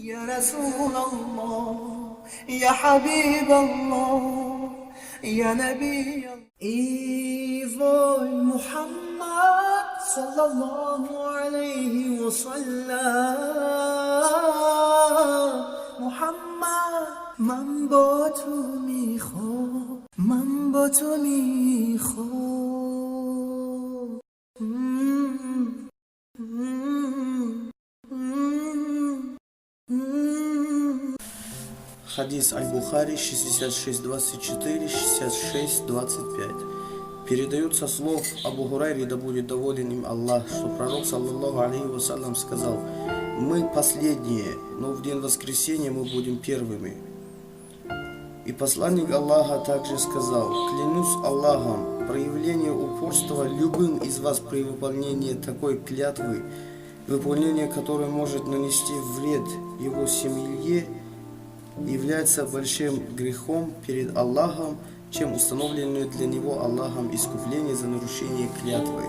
يا رسول الله يا حبيب الله يا نبي الله. إيفوي محمد صلى الله عليه وسلم محمد من با تو میخوام من با تو میخوام Хадис Аль-Бухари 66:24, 66:25. Передают со слов Абу Гурайри, да будет доволен им Аллах, что пророк, саллаллаху алейхи вассалям, сказал: мы последние, но в день воскресения мы будем первыми. И посланник Аллаха также сказал: клянусь Аллахом, проявление упорства любым из вас при выполнении такой клятвы, выполнение которой может нанести вред его семье, является большим грехом перед Аллахом, чем установленное для него Аллахом искупление за нарушение клятвы.